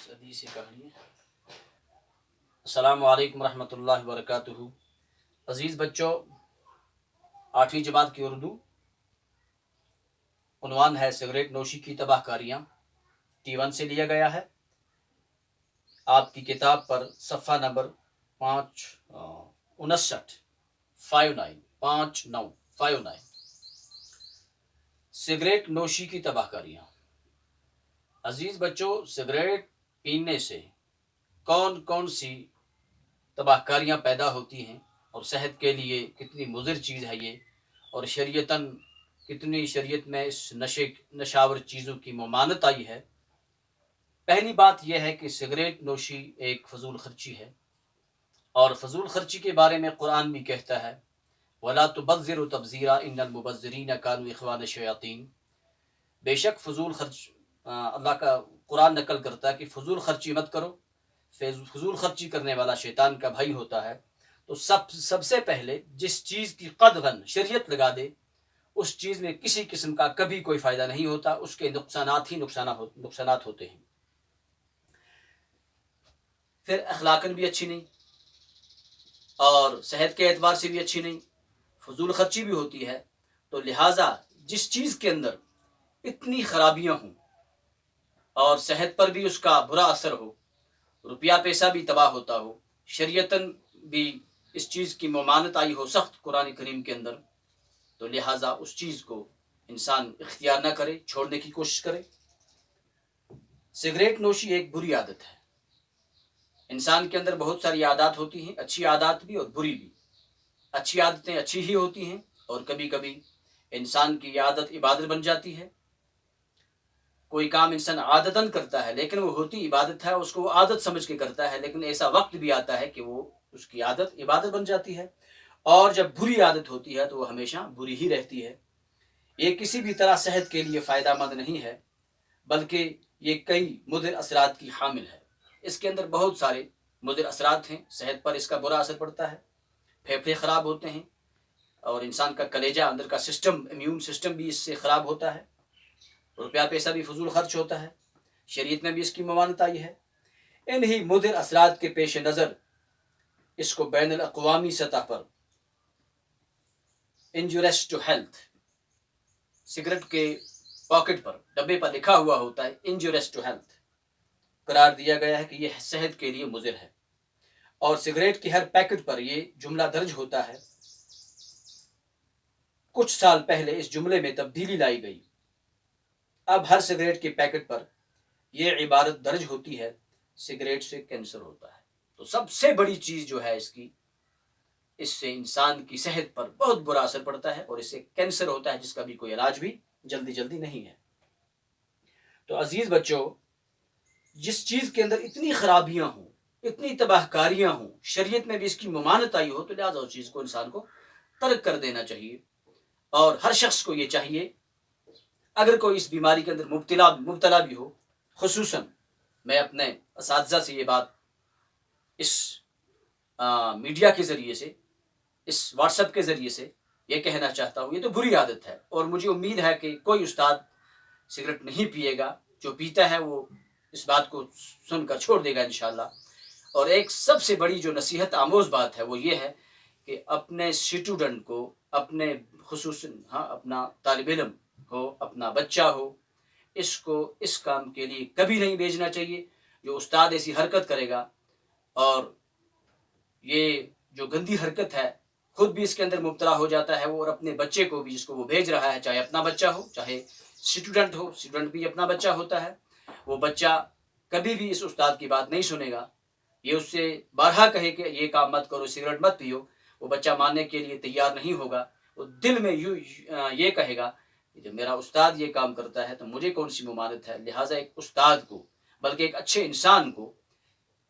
حدیث کہانی ہے۔ السلام علیکم ورحمۃ اللہ وبرکاتہ۔ عزیز بچوں، 8ویں جماعت کی اردو عنوان ہے سگریٹ نوشی کی تباہ کاریاں، T1 سے لیا گیا ہے۔ آپ کی کتاب پر صفحہ نمبر 59 سگریٹ نوشی کی تباہ کاریاں۔ عزیز بچوں، سگریٹ پینے سے کون کون سی تباہ کاریاں پیدا ہوتی ہیں اور صحت کے لیے کتنی مضر چیز ہے یہ، اور شریعتاً کتنی شریعت میں اس نشاور چیزوں کی ممانعت آئی ہے۔ پہلی بات یہ ہے کہ سگریٹ نوشی ایک فضول خرچی ہے، اور فضول خرچی کے بارے میں قرآن بھی کہتا ہے وَلَا تُبَذِّرُوا تَبْذِيرًا إِنَّ الْمُبَذِّرِينَ كَانُوا إِخْوَانَ الشَّيَاطِينِ۔ بے شک فضول خرچ اللہ کا قرآن نقل کرتا ہے کہ فضول خرچی مت کرو، فضول خرچی کرنے والا شیطان کا بھائی ہوتا ہے۔ تو سب سے پہلے جس چیز کی قدغن شریعت لگا دے، اس چیز میں کسی قسم کا کبھی کوئی فائدہ نہیں ہوتا، اس کے نقصانات ہی نقصانات ہوتے ہیں۔ پھر اخلاقاً بھی اچھی نہیں، اور صحت کے اعتبار سے بھی اچھی نہیں، فضول خرچی بھی ہوتی ہے۔ تو لہٰذا جس چیز کے اندر اتنی خرابیاں ہوں اور صحت پر بھی اس کا برا اثر ہو، روپیہ پیسہ بھی تباہ ہوتا ہو، شریعتاً بھی اس چیز کی ممانعت آئی ہو سخت قرآن کریم کے اندر، تو لہٰذا اس چیز کو انسان اختیار نہ کرے، چھوڑنے کی کوشش کرے۔ سگریٹ نوشی ایک بری عادت ہے۔ انسان کے اندر بہت ساری عادات ہوتی ہیں، اچھی عادات بھی اور بری بھی۔ اچھی عادتیں اچھی ہی ہوتی ہیں، اور کبھی کبھی انسان کی عادت عبادت بن جاتی ہے۔ کوئی کام انسان عادتاً کرتا ہے لیکن وہ ہوتی عبادت ہے، اس کو وہ عادت سمجھ کے کرتا ہے، لیکن ایسا وقت بھی آتا ہے کہ وہ اس کی عادت عبادت بن جاتی ہے۔ اور جب بری عادت ہوتی ہے تو وہ ہمیشہ بری ہی رہتی ہے۔ یہ کسی بھی طرح صحت کے لیے فائدہ مند نہیں ہے، بلکہ یہ کئی مضر اثرات کی حامل ہے۔ اس کے اندر بہت سارے مضر اثرات ہیں، صحت پر اس کا برا اثر پڑتا ہے، پھیپھڑے خراب ہوتے ہیں، اور انسان کا کلیجہ اندر کا سسٹم، امیون سسٹم بھی اس سے خراب ہوتا ہے، روپیہ پیسہ بھی فضول خرچ ہوتا ہے، شریعت میں بھی اس کی ممانعت آئی ہے۔ انہی مضر اثرات کے پیش نظر اس کو بین الاقوامی سطح پر انجوریس ٹو ہیلتھ، سگریٹ کے پاکٹ پر، ڈبے پر لکھا ہوا ہوتا ہے انجوریس ٹو ہیلتھ، قرار دیا گیا ہے کہ یہ صحت کے لیے مضر ہے، اور سگریٹ کی ہر پیکٹ پر یہ جملہ درج ہوتا ہے۔ کچھ سال پہلے اس جملے میں تبدیلی لائی گئی، اب ہر سگریٹ کے پیکٹ پر یہ عبارت درج ہوتی ہے سگریٹ سے کینسر ہوتا ہے۔ تو سب سے بڑی چیز جو ہے اس سے انسان کی صحت پر بہت برا اثر پڑتا ہے، اور اس سے کینسر ہوتا ہے، جس کا بھی کوئی علاج بھی جلدی نہیں ہے۔ تو عزیز بچوں، جس چیز کے اندر اتنی خرابیاں ہوں، اتنی تباہ کاریاں ہوں، شریعت میں بھی اس کی ممانعت آئی ہو، تو لہٰذا اس چیز کو انسان کو ترک کر دینا چاہیے۔ اور ہر شخص کو یہ چاہیے، اگر کوئی اس بیماری کے اندر مبتلا بھی ہو، خصوصاً میں اپنے اساتذہ سے یہ بات اس میڈیا کے ذریعے سے، اس واٹس ایپ کے ذریعے سے یہ کہنا چاہتا ہوں، یہ تو بری عادت ہے، اور مجھے امید ہے کہ کوئی استاد سگریٹ نہیں پیے گا، جو پیتا ہے وہ اس بات کو سن کر چھوڑ دے گا انشاءاللہ۔ اور ایک سب سے بڑی جو نصیحت آموز بات ہے وہ یہ ہے کہ اپنے اسٹوڈنٹ کو، اپنے خصوصاً اپنا طالب علم ہو، اپنا بچہ ہو، اس کو اس کام کے لیے کبھی نہیں بھیجنا چاہیے جو استاد ایسی حرکت کرے گا، اور یہ جو گندی حرکت ہے خود بھی اس کے اندر مبتلا ہو جاتا ہے وہ، اور اپنے بچے کو بھی، جس کو وہ بھیج رہا ہے، چاہے اپنا بچہ ہو چاہے اسٹوڈنٹ ہو، اسٹوڈنٹ بھی اپنا بچہ ہوتا ہے، وہ بچہ کبھی بھی اس استاد کی بات نہیں سنے گا۔ یہ اس سے بارہا کہے کہ یہ کام مت کرو، سگریٹ مت پیو، وہ بچہ ماننے کے لیے تیار نہیں ہوگا۔ وہ دل میں یہ کہے گا کہ جب میرا استاد یہ کام کرتا ہے تو مجھے کون سی ممانعت ہے۔ لہٰذا ایک استاد کو، بلکہ ایک اچھے انسان کو،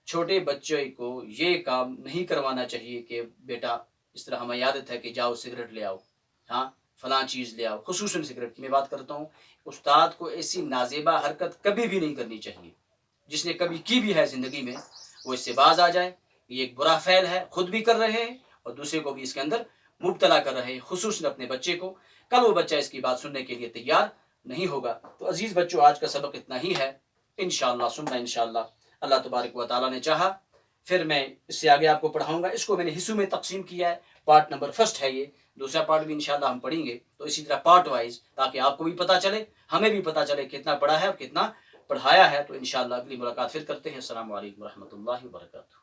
چھوٹے بچے کو یہ کام نہیں کروانا چاہیے کہ بیٹا اس طرح ہمیں عادت ہے کہ جاؤ سگریٹ لے آؤ، فلاں چیز لے آؤ، خصوصاً سگریٹ کی میں بات کرتا ہوں۔ استاد کو ایسی نازیبا حرکت کبھی بھی نہیں کرنی چاہیے، جس نے کبھی کی بھی ہے زندگی میں وہ اس سے باز آ جائے۔ یہ ایک برا فعل ہے، خود بھی کر رہے ہیں اور دوسرے کو بھی اس کے اندر مبتلا کر رہے ہیں، خصوصاً اپنے بچے کو۔ کل وہ بچہ اس کی بات سننے کے لیے تیار نہیں ہوگا۔ تو عزیز بچوں، آج کا سبق اتنا ہی ہے، انشاءاللہ ثم انشاءاللہ اللہ تبارک و تعالیٰ نے چاہا پھر میں اس سے آگے آپ کو پڑھاؤں گا. اس کو میں نے حصوں میں تقسیم کیا ہے. پارٹ نمبر 1 ہے یہ. دوسرا پارٹ بھی انشاءاللہ ہم پڑھیں گے. تو اسی طرح پارٹ وائز، تاکہ آپ کو بھی پتہ چلے، ہمیں بھی پتہ چلے کتنا پڑھا ہے اور کتنا پڑھایا ہے. تو انشاءاللہ اگلی ملاقات پھر کرتے ہیں. السلام علیکم ورحمۃ اللہ وبرکاتہ.